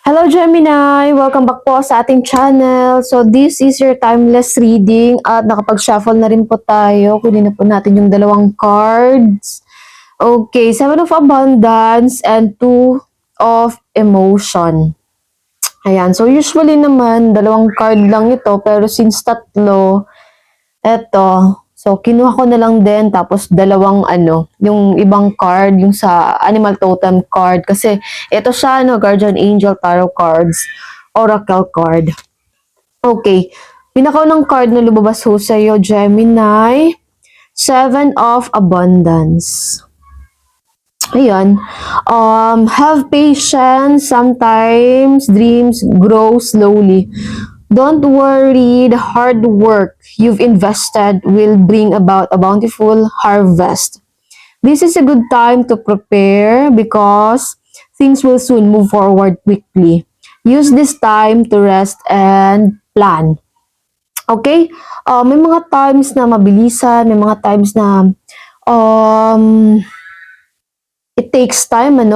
Hello Gemini! Welcome back po sa ating channel. So this is your timeless reading at nakapag-shuffle na rin po tayo. Kunin na po natin yung dalawang cards. Okay, Seven of Abundance and Two of Emotion. Ayan, so usually naman dalawang card lang ito pero since tatlo, eto. So, kinuha ko na lang din, tapos dalawang yung ibang card, yung sa Animal Totem card. Kasi, ito siya, Guardian Angel Tarot cards, Oracle card. Okay. Pinakaunang card na lumabas ho sa'yo, Gemini, Seven of Abundance. Ayan. Have patience. Sometimes dreams grow slowly. Don't worry, the hard work you've invested will bring about a bountiful harvest. This is a good time to prepare because things will soon move forward quickly. Use this time to rest and plan. Okay? May mga times na mabilisan, may mga times na um, it takes time, may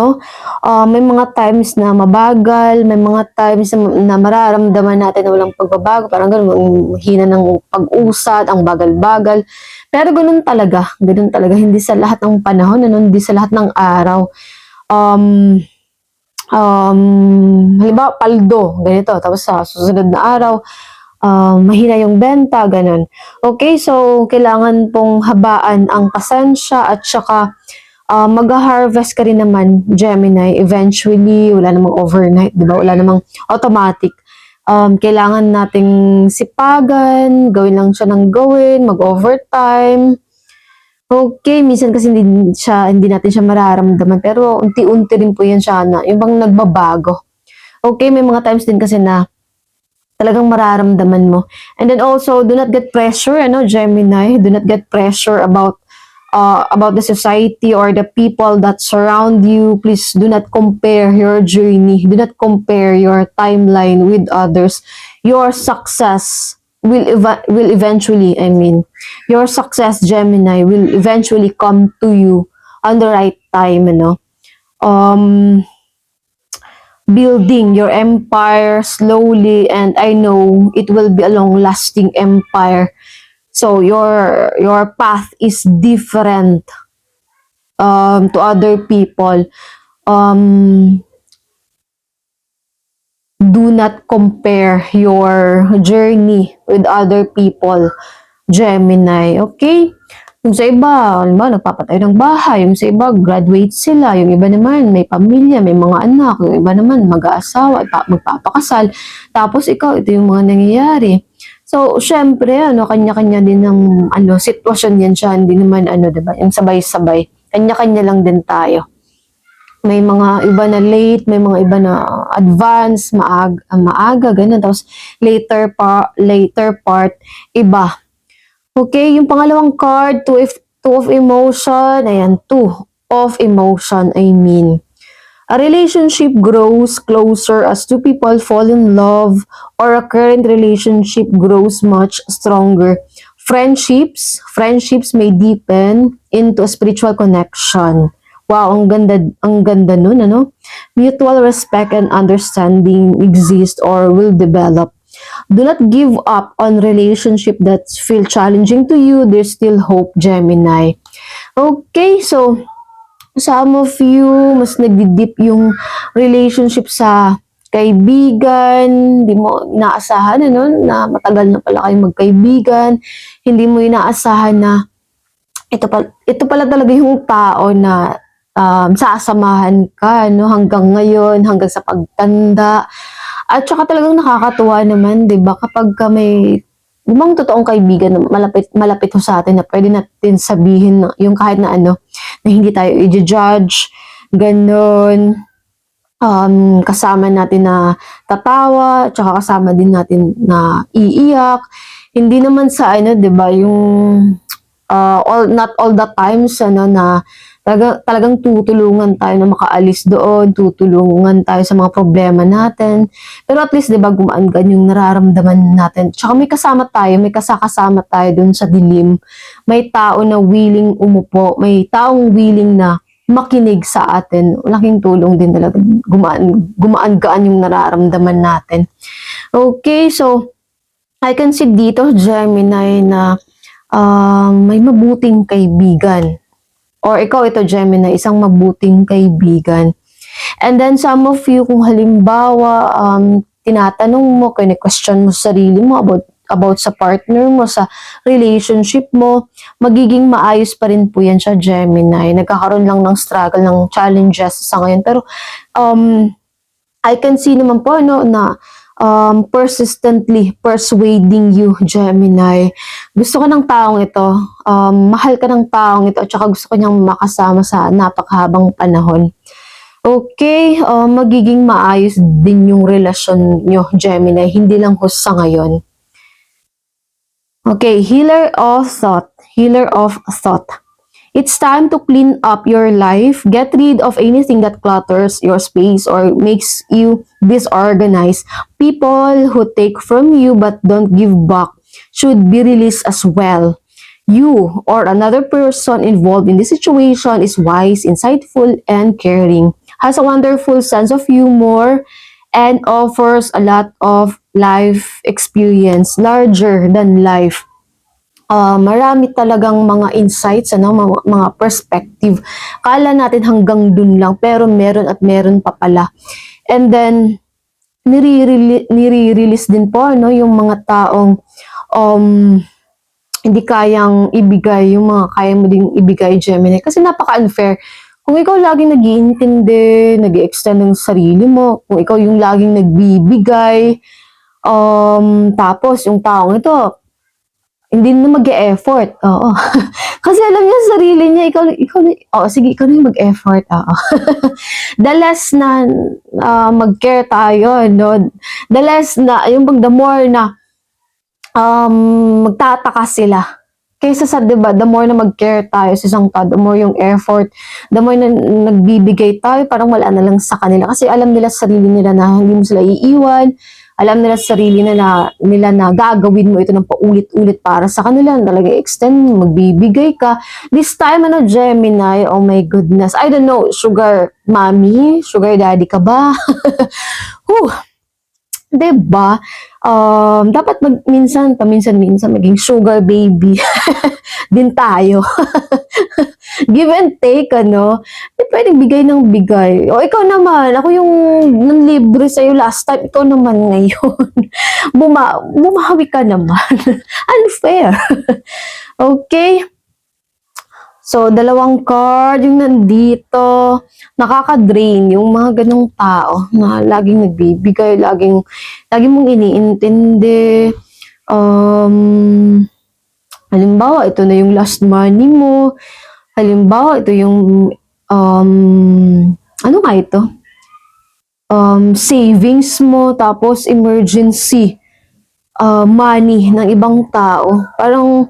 mga times na mabagal, may mga times na mararamdaman natin na walang pagbabago, parang ganun, ang hina ng pag-usad, ang bagal-bagal. Pero ganun talaga, hindi sa lahat ng panahon, hindi sa lahat ng araw. Halimbawa, paldo, ganito, tapos sa susunod na araw, mahina yung benta, ganun. Okay, so kailangan pong habaan ang pasensya at saka mag-harvest ka rin naman, Gemini, eventually, wala namang overnight, di ba? Wala namang automatic. Kailangan nating sipagan, gawin lang siya ng gawin, mag-overtime. Okay, minsan kasi hindi natin siya mararamdaman, pero unti-unti rin po yan siya na, yung bang nagbabago. Okay, may mga times din kasi na talagang mararamdaman mo. And then also, do not get pressure, Gemini, do not get pressure about the society or the people that surround you. Please do not compare your journey. Do not compare your timeline with others. Your success will eventually, your success, Gemini, will eventually come to you on the right time, building your empire slowly, and I know it will be a long-lasting empire. So your path is different to other people. Do not compare your journey with other people, Gemini. Okay? Yung sa iba, nagpapatayo ng bahay. Yung sa iba, graduate sila. Yung iba naman, may pamilya, may mga anak. Yung iba naman, mag-aasawa, magpapakasal. Tapos ikaw, ito yung mga nangyayari. So, syempre, kanya-kanya din ng sitwasyon yan siya. Hindi naman, diba, yung sabay-sabay. Kanya-kanya lang din tayo. May mga iba na late, may mga iba na advance, maaga, ganun. Tapos, later part, iba. Okay, yung pangalawang card, two of emotion. Ayan, two of emotion, A relationship grows closer as two people fall in love, or a current relationship grows much stronger. Friendships may deepen into a spiritual connection. Wow, ang ganda nun, Mutual respect and understanding exist or will develop. Do not give up on relationship that feel challenging to you. There's still hope, Gemini. Okay, so some of you, mas nagdidip yung relationship sa kaibigan, hindi mo inaasahan, na matagal na pala kayong magkaibigan, hindi mo inaasahan na ito pala talaga yung tao na sasamahan ka, hanggang ngayon, hanggang sa pagtanda. At saka talagang nakakatuwa naman, di ba, kapag may ibang totoong kaibigan na malapit ho sa atin na pwede natin sabihin yung kahit na na hindi tayo i-judge, ganun. Kasama natin na tatawa, tsaka kasama din natin na iiyak. Hindi naman sa di ba, yung not all the times na talagang tutulungan tayo na makaalis doon, tutulungan tayo sa mga problema natin. Pero at least, di ba, gumaan-gaan yung nararamdaman natin. Tsaka may kasama tayo, may kasakasama tayo doon sa dilim. May tao na willing umupo, may taong willing na makinig sa atin. Laking tulong din talaga. Gumaan-gaan yung nararamdaman natin. Okay, so I can see dito, Gemini, na may mabuting kaibigan. Or ikaw ito, Gemini, isang mabuting kaibigan. And then some of you, kung halimbawa, tinatanong mo, kine-question mo sa sarili mo about sa partner mo, sa relationship mo, magiging maayos pa rin po yan siya, Gemini. Nagkakaroon lang ng struggle, ng challenges sa ngayon. Pero, I can see naman po, no, na persistently persuading you, Gemini. Gusto ko ng taong ito, mahal ka ng taong ito, at saka gusto ko niyang makasama sa napakahabang panahon. Okay, magiging maayos din yung relasyon nyo, Gemini, hindi lang sa ngayon. Okay, healer of thought. Healer of thought. It's time to clean up your life. Get rid of anything that clutters your space or makes you disorganized. People who take from you but don't give back should be released as well. You or another person involved in this situation is wise, insightful, and caring. Has a wonderful sense of humor and offers a lot of life experience, larger than life. Marami talagang mga insights, mga perspective. Kala natin hanggang dun lang, pero meron at meron pa pala. And then, nire-release din po, yung mga taong hindi kayang ibigay, yung mga kaya mo ding ibigay, Gemini. Kasi napaka-unfair. Kung ikaw laging nag-iintindi, nag-i-extend ng sarili mo, kung ikaw yung laging nagbibigay, tapos yung taong ito, hindi na mag-e-effort. Oo. Kasi alam niya sa sarili niya, sige, ikaw na yung mag-effort. Oo. The less na mag-care tayo, no? The less na, the more na magtataka sila. Kaysa sa, diba, the more na mag-care tayo sa isang tao, the more yung effort, the more na nagbibigay tayo, parang wala na lang sa kanila. Kasi alam nila sa sarili nila na hindi mo sila iiwan, alam nila sa sarili nila na gagawin mo ito ng paulit-ulit para sa kanila, talaga extend, magbibigay ka. This time, Gemini, oh my goodness, I don't know, sugar mommy, sugar daddy ka ba? Diba? Dapat minsan maging sugar baby din tayo. Give and take, Di pwedeng bigay ng bigay. O ikaw naman, ako yung nanlibre sa'yo last time, ikaw naman ngayon. Bumahawi ka naman. Unfair. Okay? So, dalawang card, yung nandito, nakaka-drain yung mga ganong tao na laging nagbibigay, laging mong iniintindi. Halimbawa, ito na yung last money mo. Halimbawa, ito yung, ano nga ito? Savings mo, tapos emergency money ng ibang tao. Parang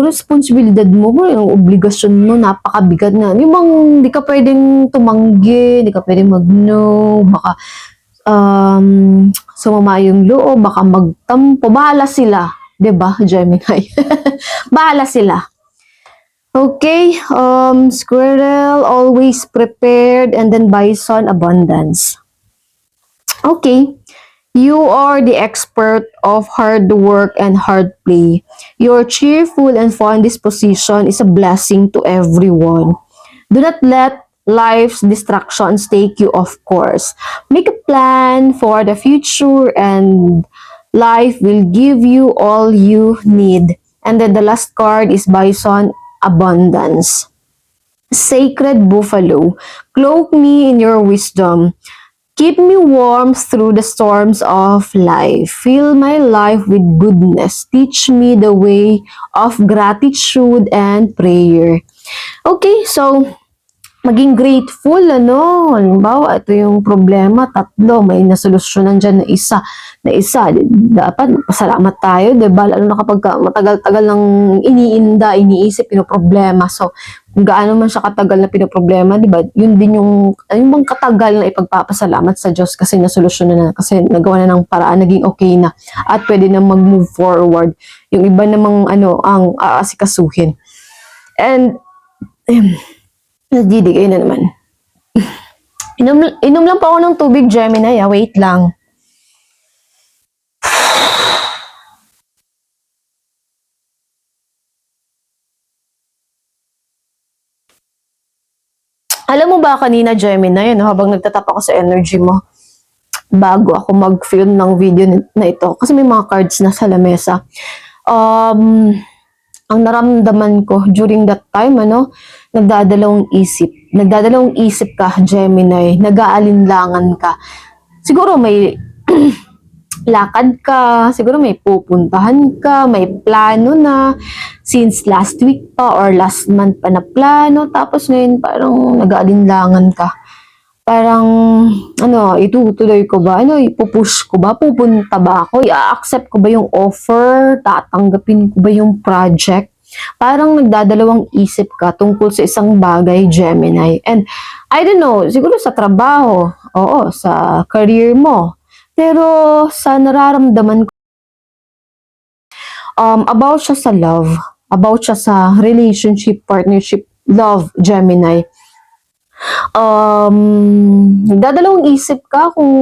responsibilidad mo, yung obligasyon mo, napakabigat na. Yung bang, di ka pwedeng tumanggi, di ka pwedeng mag-no, baka, sumama yung loob, baka magtampo, bahala sila. Diba, Gemini? Bahala sila. Okay, squirrel, always prepared, and then bison, abundance. Okay. You are the expert of hard work and hard play. Your cheerful and fun disposition is a blessing to everyone. Do not let life's distractions take you off course. Make a plan for the future and life will give you all you need. And then the last card is Bison, abundance. Sacred buffalo, cloak me in your wisdom. Keep me warm through the storms of life. Fill my life with goodness. Teach me the way of gratitude and prayer. Okay, so maging grateful, halimbawa, ito yung problema, 3, may nasolusyonan dyan na isa. Dapat pasalamat tayo, diba? Lalo na kapag matagal-tagal nang iniisip, pinoproblema. So, kung gaano man siya katagal na pinoproblema, diba? Yun din yung bang katagal na ipagpapasalamat sa Diyos kasi nasolusyonan na, kasi nagawa na ng paraan, naging okay na. At pwede na mag-move forward. Yung iba namang, ang aasikasuhin. And, Nagdidigay na naman. Inom lang pa ako ng tubig, Gemini. Wait lang. Alam mo ba kanina, Gemini, habang nagtatap ako sa energy mo, bago ako mag-film ng video na ito, kasi may mga cards na sa lamesa, ang naramdaman ko during that time, nagdadalawang isip. Nagdadalawang isip ka, Gemini. Nag-aalinlangan ka. Siguro may lakad ka, siguro may pupuntahan ka, may plano na since last week pa or last month pa na plano, tapos ngayon parang nag-aalinlangan ka. Parang, itutuloy ko ba? Ipupush ko ba? Pupunta ba ako? I-accept ko ba yung offer? Tatanggapin ko ba yung project? Parang nagdadalawang isip ka tungkol sa isang bagay, Gemini. And, I don't know, siguro sa trabaho, oo, sa career mo. Pero, sa nararamdaman ko, about siya sa love, about siya sa relationship, partnership, love, Gemini. Nagdadalawang isip ka kung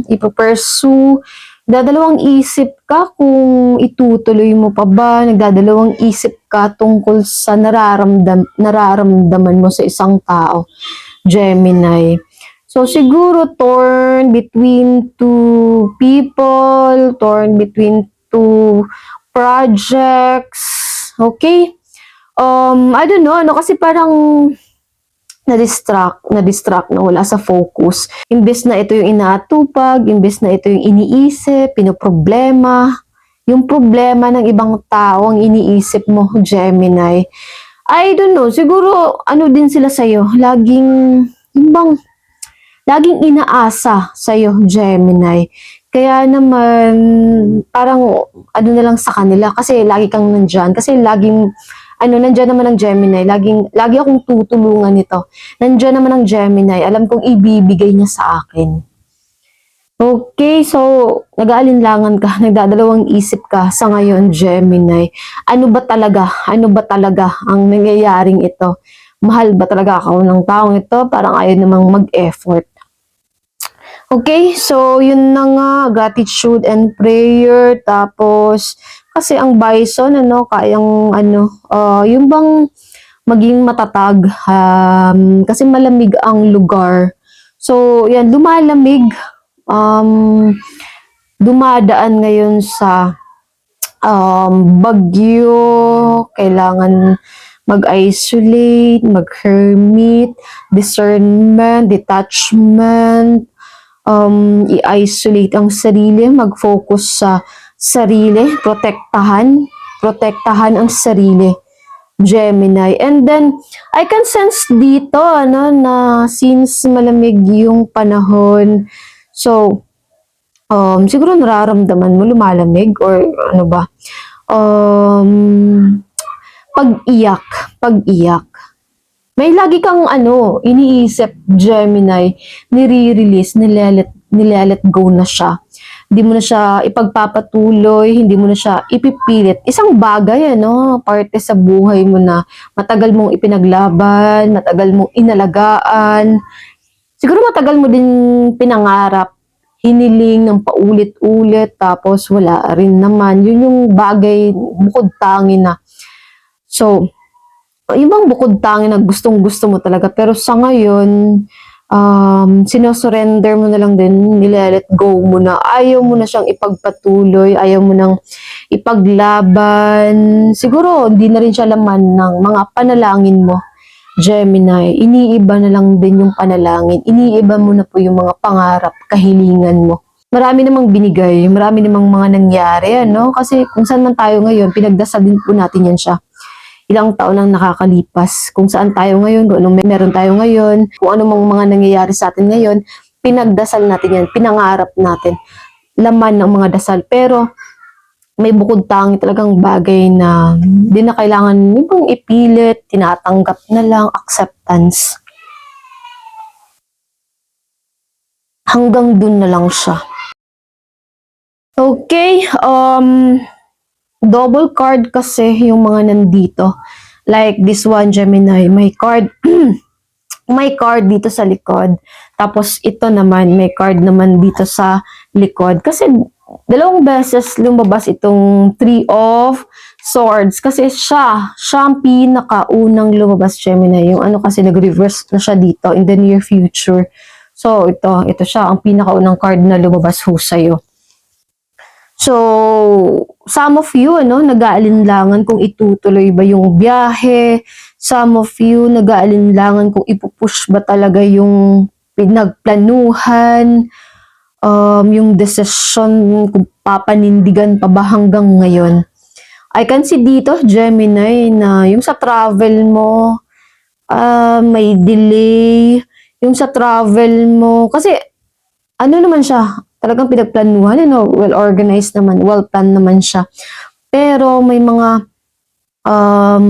ipapursue, nagdadalawang isip ka kung itutuloy mo pa ba, nagdadalawang isip ka tungkol sa nararamdaman mo sa isang tao, Gemini. So, siguro torn between two people, torn between two projects, okay? I don't know, kasi parang na-distract, na wala sa focus. Imbes na ito yung inaatupag, imbes na ito yung iniisip, pinoproblema, yung problema ng ibang tao ang iniisip mo, Gemini. I don't know, siguro din sila sa'yo, laging inaasa sa'yo, Gemini. Kaya naman, parang na lang sa kanila, kasi lagi kang nandyan, kasi laging nandyan naman ang Gemini. Lagi akong tutulungan nito. Nandyan naman ang Gemini. Alam kong ibibigay niya sa akin. Okay, so, nag-aalinlangan ka, nagdadalawang isip ka sa ngayon, Gemini. Ano ba talaga ang nangyayaring ito? Mahal ba talaga ako ng taong ito? Parang ayaw namang mag-effort. Okay, so yun na nga, gratitude and prayer. Tapos, kasi ang bison, kayang, yung bang maging matatag, kasi malamig ang lugar. So, yan, lumalamig, dumadaan ngayon sa, bagyo, kailangan mag-isolate, mag-hermit, discernment, detachment, i-isolate ang sarili, mag-focus sa sarili, protektahan ang sarili, Gemini. And then, I can sense dito, na since malamig yung panahon, so, siguro nararamdaman mo lumalamig or ano ba, pag-iyak. May lagi kang iniisip, Gemini, nire-release, nilalet go na siya. Hindi mo na siya ipagpapatuloy, hindi mo na siya ipipilit. Isang bagay, parte sa buhay mo na matagal mong ipinaglaban, matagal mong inalagaan. Siguro matagal mo din pinangarap, hiniling ng paulit-ulit, tapos wala rin naman. Yun yung bagay, bukod tangi na. So, ibang bukod tangi na gustong-gusto mo talaga. Pero sa ngayon, sinosurrender mo na lang din, nilalet go mo na. Ayaw mo na siyang ipagpatuloy, ayaw mo nang ipaglaban. Siguro, hindi na rin siya laman ng mga panalangin mo, Gemini. Iniiba na lang din yung panalangin. Iniiba mo na po yung mga pangarap, kahilingan mo. Marami namang binigay, marami namang mga nangyari, Kasi kung saan man tayo ngayon, pinagdasal din po natin yan siya. Ilang taon lang nakakalipas, kung saan tayo ngayon, kung anong meron tayo ngayon, kung anong mga nangyayari sa atin ngayon, pinagdasal natin yan, pinangarap natin, laman ng mga dasal. Pero, may bukod tangi talagang bagay na di na kailangan ibang ipilit, tinatanggap na lang, acceptance. Hanggang dun na lang siya. Okay, double card kasi yung mga nandito. Like this one, Gemini, may card may card dito sa likod. Tapos ito naman, may card naman dito sa likod. Kasi dalawang beses lumabas itong Three of Swords. Kasi siya ang pinakaunang lumabas, Gemini. Yung ano kasi nag-reverse na siya dito in the near future. So ito siya ang pinakaunang card na lumabas ho sa'yo. So, some of you, nag-aalinlangan kung itutuloy ba yung biyahe. Some of you, nag-aalinlangan kung ipupush ba talaga yung pinagplanuhan, yung decision, kung papanindigan pa ba hanggang ngayon. I can see dito, Gemini, na yung sa travel mo, may delay. Yung sa travel mo, kasi ano naman siya, talagang pinagplanuhan, well-organized naman, well-planned naman siya. Pero may mga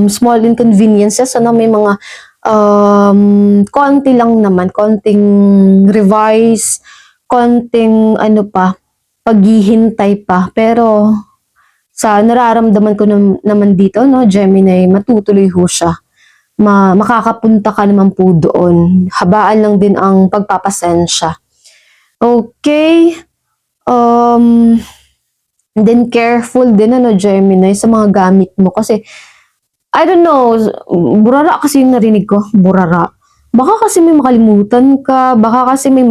small inconveniences, may mga konti lang naman, konting revise, konting paghihintay pa. Pero sa nararamdaman ko naman dito, Gemini, matutuloy ho siya. Makakapunta ka naman po doon. Habaan lang din ang pagpapasensya. Okay. Then careful din, Gemini, sa mga gamit mo. Kasi, I don't know, burara kasi yung narinig ko. Burara. Baka kasi may makalimutan ka. Baka kasi may,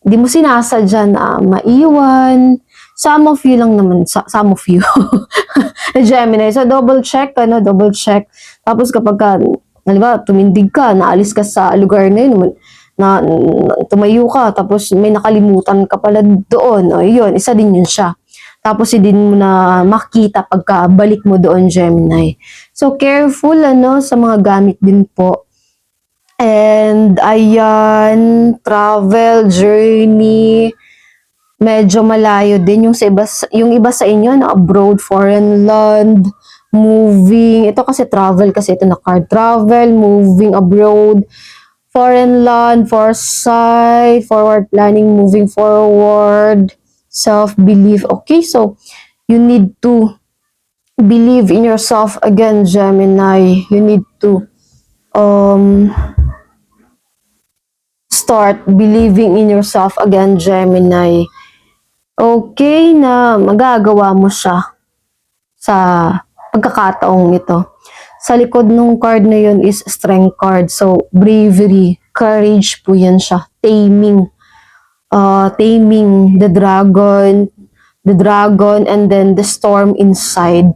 di mo sinasadya na maiwan. Some of you lang naman. Some of you. Gemini. So, double check. Tapos kapag ka, halimbawa, tumindig ka, naalis ka sa lugar na yun, na tumayo ka, tapos may nakalimutan ka pala doon. O, yun, isa din yun siya. Tapos hindi mo na makita pagka balik mo doon, Gemini. So, careful, sa mga gamit din po. And, ayan, travel, journey, medyo malayo din yung iba sa inyo, na abroad, foreign land, moving. Ito kasi travel, kasi ito na card. Travel, moving abroad, foreign land, foresight, forward planning, moving forward, self-belief. Okay, so you need to believe in yourself again, Gemini. You need to start believing in yourself again, Gemini. Okay, na magagawa mo siya sa pagkakataong ito. Sa likod ng card na yun is strength card. So, bravery, courage po yan siya. Taming the dragon, and then the storm inside.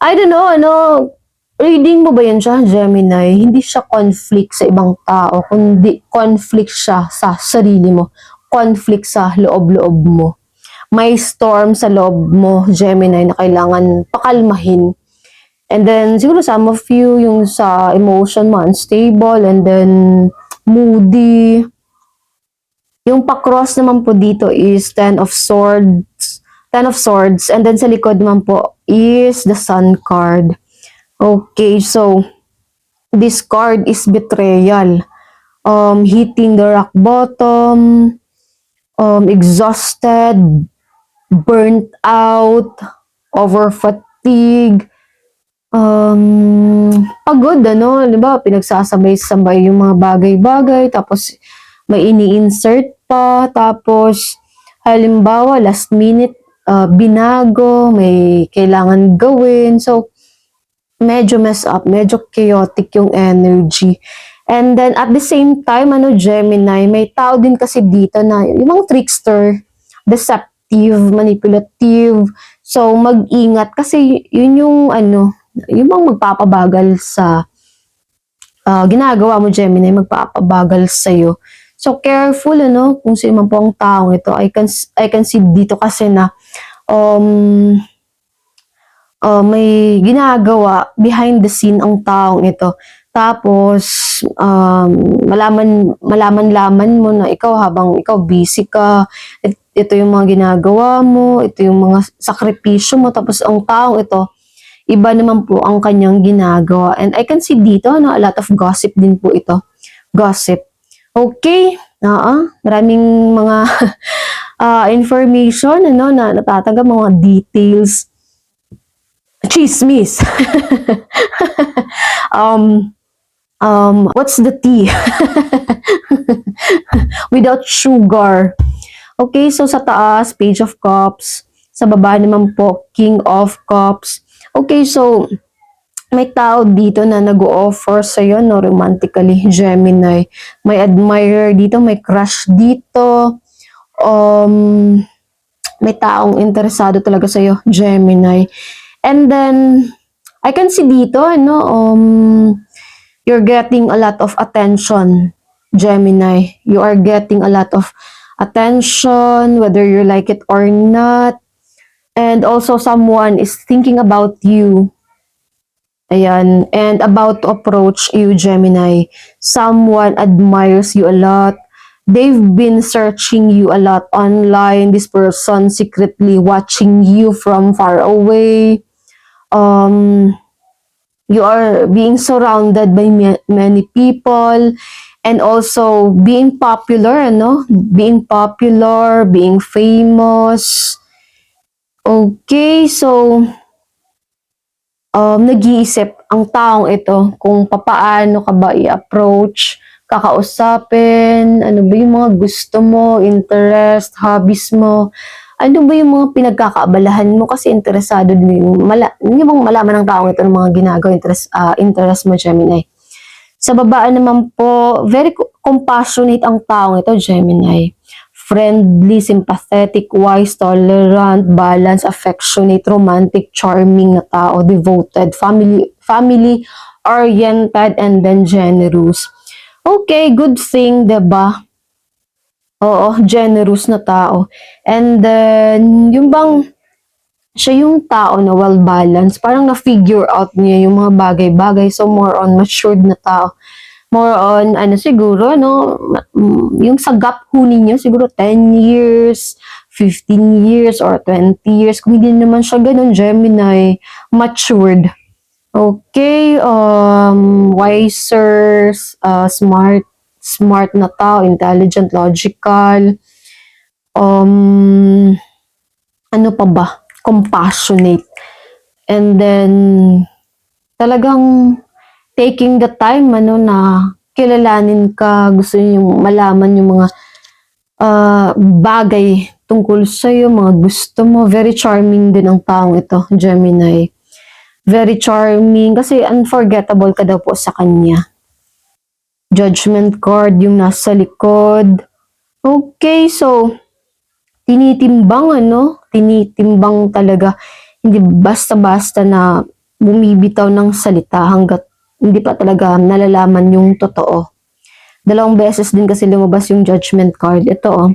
I don't know, reading mo ba yan siya, Gemini? Hindi siya conflict sa ibang tao, kundi conflict siya sa sarili mo. Conflict sa loob-loob mo. May storm sa loob mo, Gemini, na kailangan pakalmahin. And then, siguro some of you, yung sa emotion mo, unstable, and then moody. Yung pa-cross naman po dito is Ten of Swords, and then sa likod naman po is the Sun card. Okay, so, this card is betrayal. Hitting the rock bottom, exhausted, burnt out, over fatigue, pagod, diba, pinagsasabay-sabay yung mga bagay-bagay, tapos may ini-insert pa, tapos halimbawa last minute binago, may kailangan gawin, so medyo mess up, medyo chaotic yung energy. And then at the same time, Gemini, may tao din kasi dito na yung mga trickster, deceptive, manipulative, so mag-ingat kasi yun yung yung mga magpapabagal sa ginagawa mo, Gemini, magpapabagal sa'yo. So, careful, kung sino man po ang taong ito. I can see dito kasi na may ginagawa behind the scene ang taong ito. Tapos, malaman mo na ikaw, habang ikaw busy ka, ito yung mga ginagawa mo, ito yung mga sakripisyo mo, tapos ang taong ito, iba naman po ang kanyang ginagawa. And I can see dito, a lot of gossip din po ito. Gossip. Okay. Maraming mga information, na natatanggap, mga details. Chismis. What's the tea? Without sugar. Okay, so sa taas, Page of Cups. Sa baba naman po, King of Cups. Okay, so may tao dito na nag-o-offer sa'yo, no, romantically, Gemini. May admirer dito, may crush dito. May taong interesado talaga sa'yo, Gemini. And then, I can see dito, ano, you're getting a lot of attention, Gemini. You are getting a lot of attention, whether you like it or not. And also, someone is thinking about you. Ayan. And about to approach you, Gemini. Someone admires you a lot. They've been searching you a lot online. This person secretly watching you from far away. You are being surrounded by many people, and also being popular, no? Being popular, being famous. Okay, so nag-iisip ang taong ito kung papaano ka ba i-approach, kakausapin, ano ba yung mga gusto mo, interest, hobbies mo, ano ba yung mga pinagkakaabalahan mo kasi interesado din yung, yung bang malaman ng taong ito ng mga ginagawa, interest mo, Gemini. Sa babaan naman po, very compassionate ang taong ito, Gemini. Friendly, sympathetic, wise, tolerant, balanced, affectionate, romantic, charming na tao, devoted, family-oriented, and then generous. Okay, good thing, diba? Oo, generous na tao. And then, yung bang, siya yung tao na well-balanced, parang na-figure out niya yung mga bagay-bagay, so more on matured na tao. More on, ano siguro, no, yung sa gap ho ninyo, siguro 10 years, 15 years, or 20 years. Kung hindi naman siya ganun, Gemini, matured. Okay, wiser, smart na tao, intelligent, logical. Ano pa ba? Compassionate. And then, talagang taking the time ano na kilalanin ka, gusto niyo malaman yung mga bagay tungkol sa iyo, mga gusto mo. Very charming din ang taong ito, Gemini. Very charming kasi unforgettable ka daw po sa kanya. Judgment card yung nasa likod. Okay, so tinitimbang talaga. Hindi basta-basta na bumibitaw ng salita hanggat hindi pa talaga nalalaman yung totoo. 2 beses din kasi lumabas yung judgment card. Ito,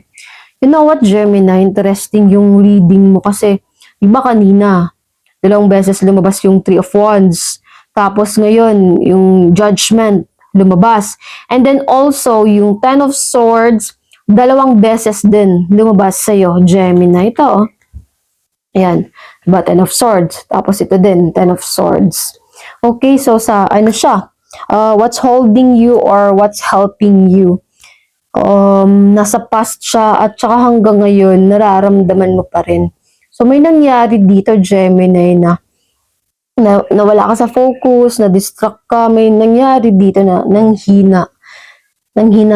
you know what, Gemini, interesting yung reading mo kasi, iba kanina, 2 beses lumabas yung 3 of Wands. Tapos ngayon, yung judgment lumabas. And then also, yung 10 of Swords, 2 beses din lumabas sa'yo, Gemini. Ito, ayan, diba, 10 of Swords. Tapos ito din, 10 of Swords. Okay, so sa ano siya? What's holding you or what's helping you? Nasa past siya at saka hanggang ngayon nararamdaman mo pa rin. So may nangyari dito, Gemini, na nawala ka sa focus, na-distract ka, may nangyari dito na nanghina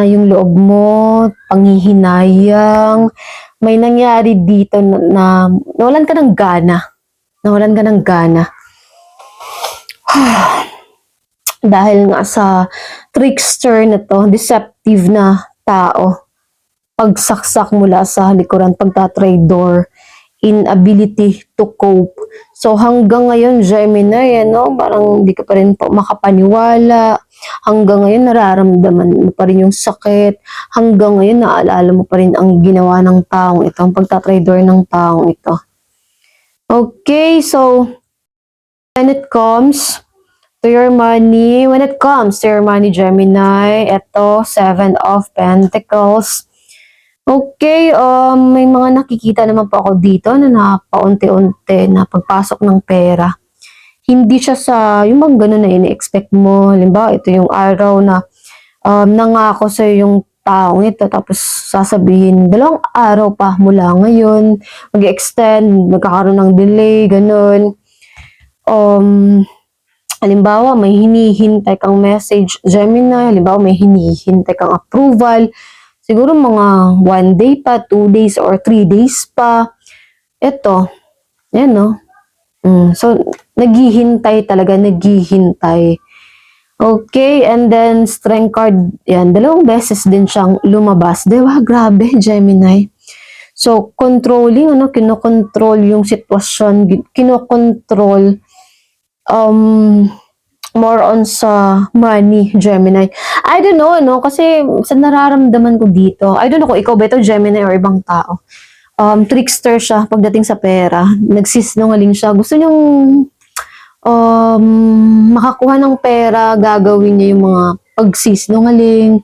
yung loob mo, panghihinayang, may nangyari dito na nawalan ka ng gana. Dahil nga sa trickster na to, deceptive na tao, pagsaksak mula sa likuran, pagtatraidor, inability to cope. So hanggang ngayon, Gemini, parang hindi ka pa rin makapaniwala. Hanggang ngayon, nararamdaman mo pa rin yung sakit. Hanggang ngayon, naalala mo pa rin ang ginawa ng taong ito, ang pagtatraidor ng taong ito. Okay, so when it comes to your money, Gemini, ito, 7 of Pentacles. Okay, may mga nakikita naman po ako dito na napaunti-unti na pagpasok ng pera. Hindi siya sa, yung bang gano'n na ini-expect mo. Halimbawa, ito yung araw na nangako sa yung taong ito, tapos sasabihin, 2 araw pa mula ngayon, mag-extend, magkakaroon ng delay, gano'n. Halimbawa, may hinihintay kang message, Gemini. Halimbawa, may hinihintay kang approval. Siguro mga 1 day pa, 2 days, or 3 days pa. Ito, yan no. So, naghihintay talaga, naghihintay. Okay, and then strength card, yan, 2 beses din siyang lumabas. Diba? Grabe, Gemini. So, controlling, kinokontrol yung sitwasyon, kinokontrol, more on sa money, Gemini. I don't know, kasi sa nararamdaman ko dito, I don't know kung ikaw ba ito, Gemini, or ibang tao. Trickster siya pagdating sa pera. Nagsisinungaling siya. Gusto niyong makakuha ng pera, gagawin niya yung mga pagsisinungaling,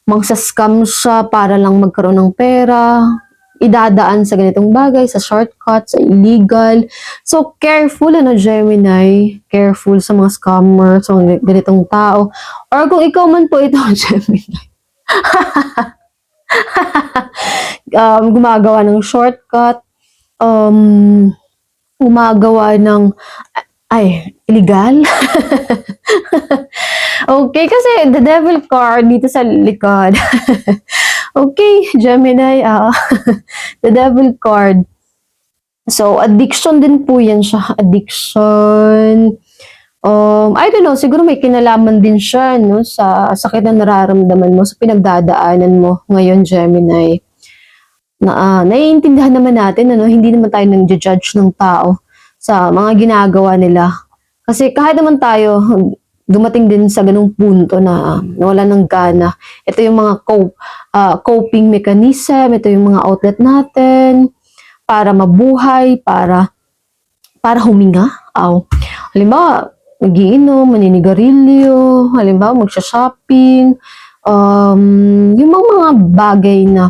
mangsascam siya para lang magkaroon ng pera, idadaan sa ganitong bagay, sa shortcut, sa illegal. So, careful, Gemini. Careful sa mga scammer, sa mga ganitong tao. Or kung ikaw man po ito, Gemini. Gumagawa ng shortcut, gumagawa ng, illegal. Okay, kasi the devil card dito sa likod. Okay, Gemini, the devil card. So, addiction din po yan siya. Addiction. I don't know, siguro may kinalaman din siya, no, sa sakit na nararamdaman mo, sa pinagdadaanan mo ngayon, Gemini. Naiintindihan naman natin, hindi naman tayo nang judge ng tao sa mga ginagawa nila. Kasi kahit naman tayo, dumating din sa ganung punto na wala ng gana. Ito yung mga coping mechanism, ito yung mga outlet natin para mabuhay, para huminga. Halimbawa, magiinom, maninigarilyo, halimbawa, magsha-shopping, yung mga bagay na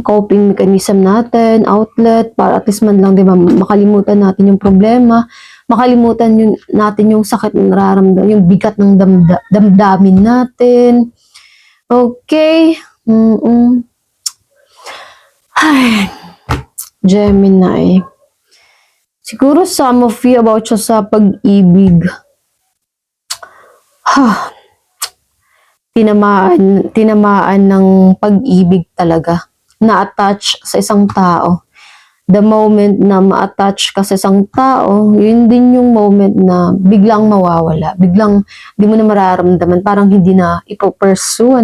coping mechanism natin, outlet, para at least man lang, diba, makalimutan natin yung problema, makalimutan natin yung sakit na nararamdaman, yung bigat ng damdamin natin. Okay. Ay, Gemini. Siguro some of you about siya sa pag-ibig. Tinamaan ng pag-ibig talaga. Na-attach sa isang tao. The moment na ma-attach ka sa isang tao, yun din yung moment na biglang mawawala. Biglang di mo na mararamdaman. Parang hindi na ipo-pursue,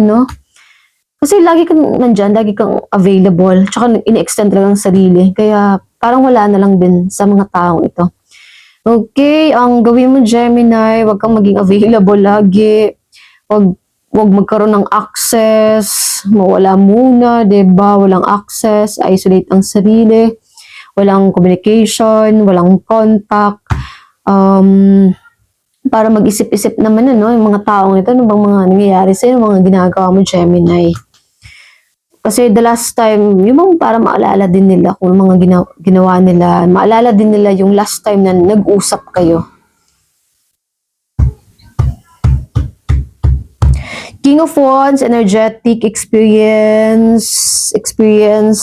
Kasi lagi kang nandyan, lagi kang available. Tsaka ini-extend talaga ang sarili. Kaya parang wala na lang din sa mga taong ito. Okay, ang gawin mo, Gemini, wag kang maging available lagi. Wag magkaroon ng access. Mawala muna, diba? Walang access. Isolate ang sarili. Walang communication. Walang contact. Para mag-isip-isip naman, yung mga taong ito, ano bang mga nangyayari sa'yo, mga ginagawa mo, Gemini. Kasi the last time, yung para maalala din nila kung mga ginawa nila, maalala din nila yung last time na nag-usap kayo. King of Wands, energetic, experience,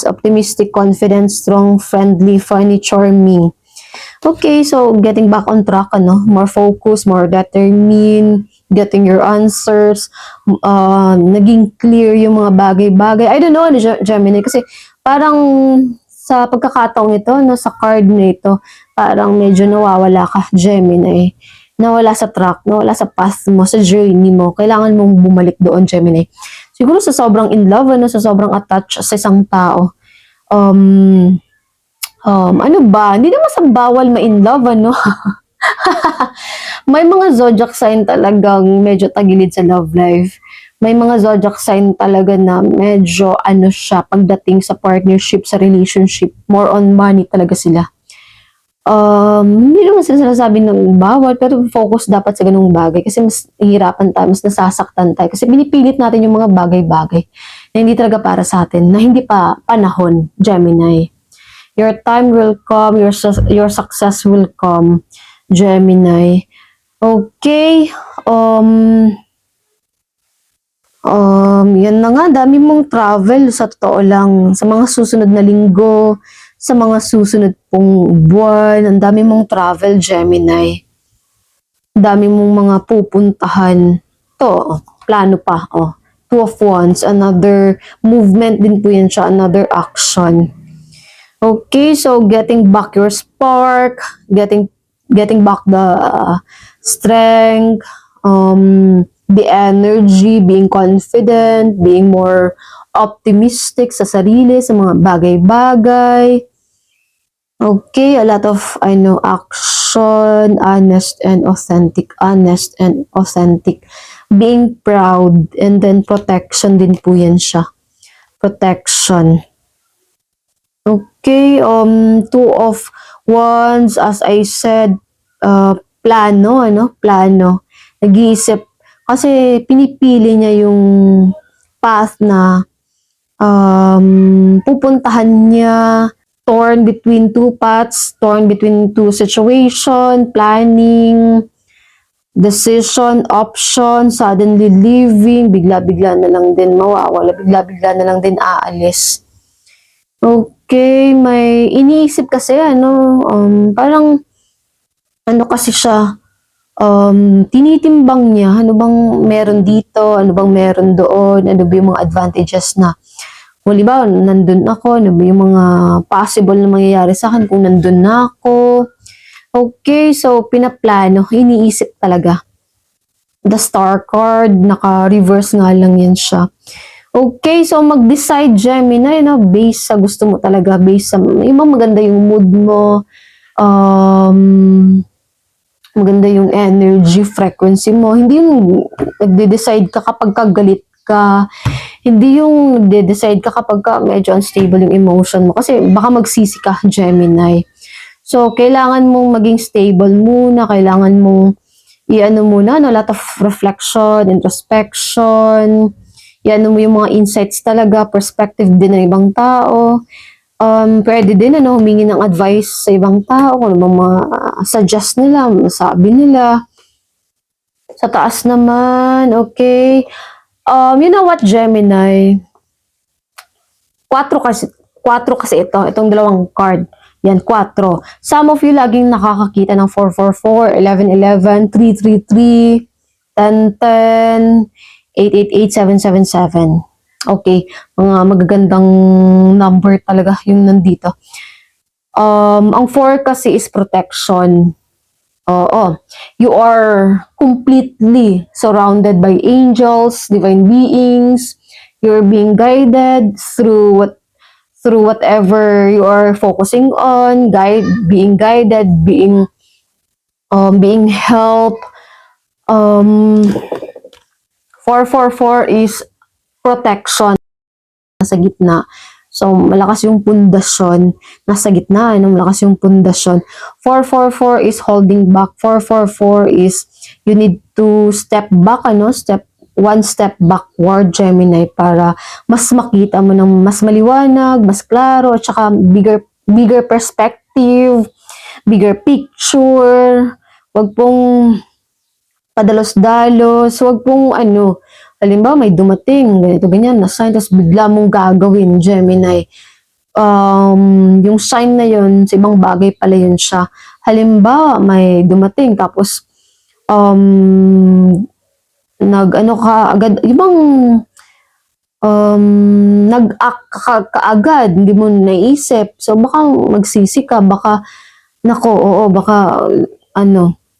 optimistic, confident, strong, friendly, funny, charming. Okay, so getting back on track, more focus, more determined, getting your answers, naging clear yung mga bagay-bagay. I don't know, Gemini, kasi parang sa pagkakataong ito, sa card na ito, parang medyo nawawala ka, Gemini. Nawala sa track, nawala sa path mo, sa journey mo. Kailangan mong bumalik doon, Gemini. Siguro sa sobrang in love, sa sobrang attached sa isang tao. Ano ba? Hindi naman sa bawal ma-in love, May mga zodiac sign talagang medyo tagilid sa love life. May mga zodiac sign talaga na medyo siya pagdating sa partnership, sa relationship, more on money talaga sila. Hindi naman sila sinasabi ng bawal, pero focus dapat sa ganung bagay kasi mas hihirapan tayo, mas nasasaktan tayo kasi binipilit natin yung mga bagay-bagay na hindi talaga para sa atin, na hindi pa panahon, Gemini. Your time will come, your success will come, Gemini. Okay, yan na nga, dami mong travel sa totoo lang, sa mga susunod na linggo, sa mga susunod pong buwan, ang dami mong travel, Gemini. Dami mong mga pupuntahan. To, plano pa, Two of Wands, another movement din po yan siya, another action. Okay, so getting back your spark, getting back the strength, the energy, being confident, being more optimistic sa sarili, sa mga bagay-bagay. Okay, a lot of action, honest and authentic. Being proud, and then protection din po yan siya. Protection. Okay, Two of Wands, as I said, plano, plano. Nag-iisip, kasi pinipili niya yung path na pupuntahan niya, torn between two paths, torn between two situation, planning, decision, option, suddenly leaving, bigla-bigla na lang din mawawala, bigla-bigla na lang din aalis. Okay, may iniisip kasi parang kasi siya, tinitimbang niya, ano bang meron dito, ano bang meron doon, ano ba yung mga advantages na halimbawa, nandun ako, ano ba yung mga possible na mangyayari sa akin kung nandun na ako. Okay, so pinaplano, iniisip talaga. The Star card, naka-reverse nga lang yan siya. Okay, so mag-decide, Gemini, based sa gusto mo talaga, based sa, yung maganda yung mood mo, maganda yung energy, frequency mo. Hindi yung nagde-decide ka kapag kagalit ka, hindi yung de-decide ka kapag medyo unstable yung emotion mo. Kasi baka magsisi ka, Gemini. So, kailangan mong maging stable muna. Kailangan mong muna, a lot of reflection, introspection. Mo yung mga insights talaga, perspective din ng ibang tao. Pwede din, humingi ng advice sa ibang tao, kung ano mga suggest nila, masabi nila. Sa taas naman, okay. You know what, Gemini? 4 kasi itong dalawang card. Yan, 4. Some of you laging nakakakita ng 444, 1111, 333, 1010, 888, 777. Okay, mga magagandang number talaga yung nandito. Ang 4 kasi is protection. You are completely surrounded by angels, divine beings. You're being guided through whatever you are focusing on, being guided, being helped. 444 is protection, nasa gitna. So, malakas yung pundasyon. Nasa gitna, malakas yung pundasyon. 444 is holding back. 444 is you need to step back, one step backward, Gemini, para mas makita mo ng mas maliwanag, mas klaro, at saka bigger perspective, bigger picture. Wag pong padalos-dalos, wag pong halimbawa, may dumating, ganito, ganyan, na sign, tapos bigla mong gagawin, Gemini. Yung sign na yun, sa ibang bagay pala yun siya. Halimbawa, may dumating, tapos, ka agad, ibang, nag-act ka kaagad, hindi mo naisip. So, baka magsisi ka, baka, baka,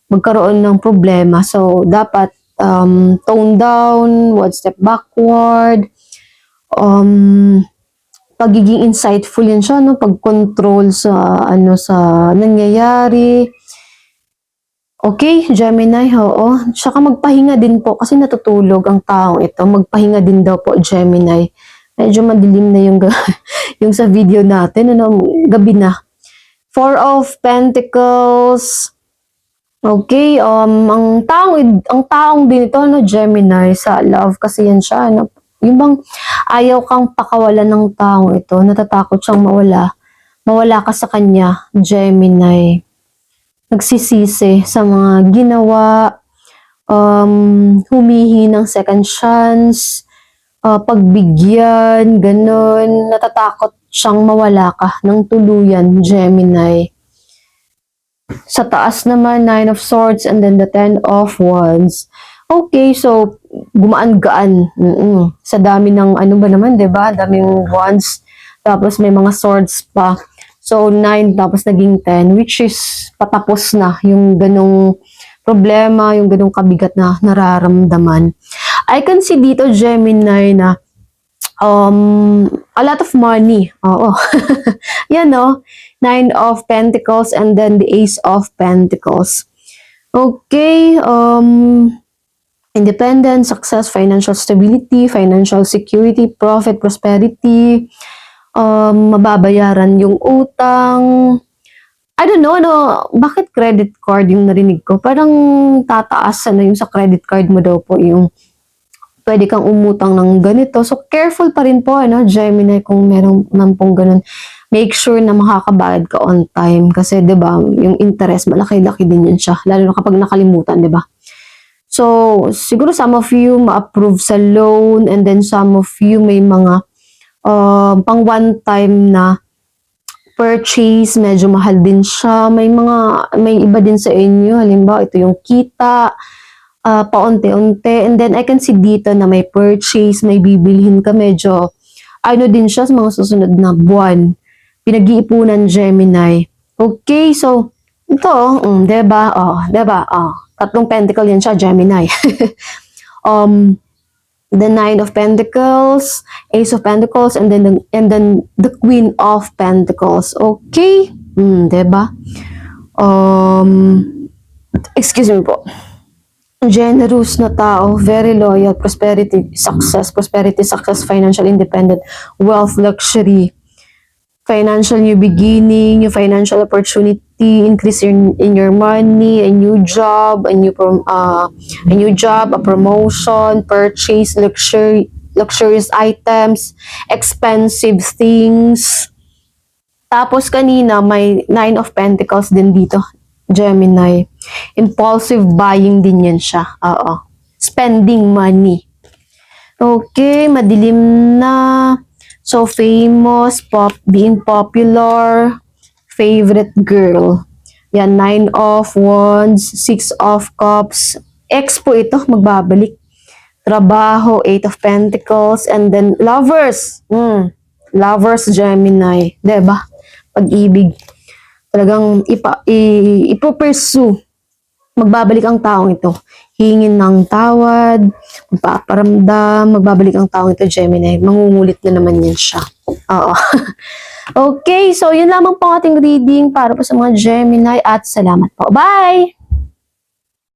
magkaroon ng problema. So, dapat, tone down, one step backward, pagiging insightful yan siya, pag-control sa, sa nangyayari. Okay, Gemini, oo. Tsaka magpahinga din po, kasi natutulog ang taong ito. Magpahinga din daw po, Gemini. Medyo madilim na yung, yung sa video natin, gabi na. 4 of Pentacles. Okay, ang taong din ito, Gemini, sa love, kasi yan siya, yung bang ayaw kang pakawalan ng taong ito, natatakot siyang mawala ka sa kanya, Gemini. Nagsisisi sa mga ginawa, humihingi ng second chance, pagbigyan, ganun, natatakot siyang mawala ka ng tuluyan, Gemini. Sa taas naman, Nine of Swords and then the Ten of Wands. Okay, so gumaan-gaan. Sa dami ng ano ba naman, 'di ba? Daming wands. Tapos may mga swords pa. So 9 tapos naging 10, which is patapos na yung ganong problema, yung ganong kabigat na nararamdaman. I can see dito, Gemini, na a lot of money. Oo. Yan, no? Nine of Pentacles and then the Ace of Pentacles. Okay, independence, success, financial stability, financial security, profit, prosperity, mababayaran yung utang. I don't know, bakit credit card yung narinig ko? Parang tataas na yung sa credit card mo daw po yung pwede kang umutang ng ganito. So, careful pa rin po, Gemini, kung meron man pong ganun. Make sure na makakabayad ka on time. Kasi, di ba, yung interest, malaki-laki din yun siya. Lalo na kapag nakalimutan, di ba? So, siguro some of you ma-approve sa loan and then some of you may mga pang one time na purchase, medyo mahal din siya. May iba din sa inyo. Halimbawa, ito yung kita, paunti-unti. And then, I can see dito na may purchase, may bibilhin ka. Medyo, din siya sa mga susunod na buwan. Pinag-iipunan, Gemini. Okay, so, ito, diba? Diba? Tatlong pentacle yan siya, Gemini. The Nine of Pentacles, Ace of Pentacles, and then the Queen of Pentacles. Okay? Diba? Excuse me po. Generous na tao, very loyal, prosperity, success, financial independent, wealth, luxury, financial new beginning, new financial opportunity, increase in your money, a new job, a promotion, purchase, luxurious items, expensive things. Tapos kanina may Nine of Pentacles din dito, Gemini. Impulsive buying din yan siya. Spending money. Okay, madilim na. So, famous, being popular, favorite girl. Yan, Nine of Wands, Six of Cups. Ex po ito, magbabalik. Trabaho, Eight of Pentacles, and then lovers. Lovers, Gemini. Diba? Pag-ibig. Talagang ipo-pursue. Magbabalik ang taong ito. Hingin ng tawad, magpaparamdam, magbabalik ang taong ito, Gemini. Mangungulit na naman yan siya. Oo. Okay, so yun lamang po ating reading para po sa mga Gemini at salamat po. Bye!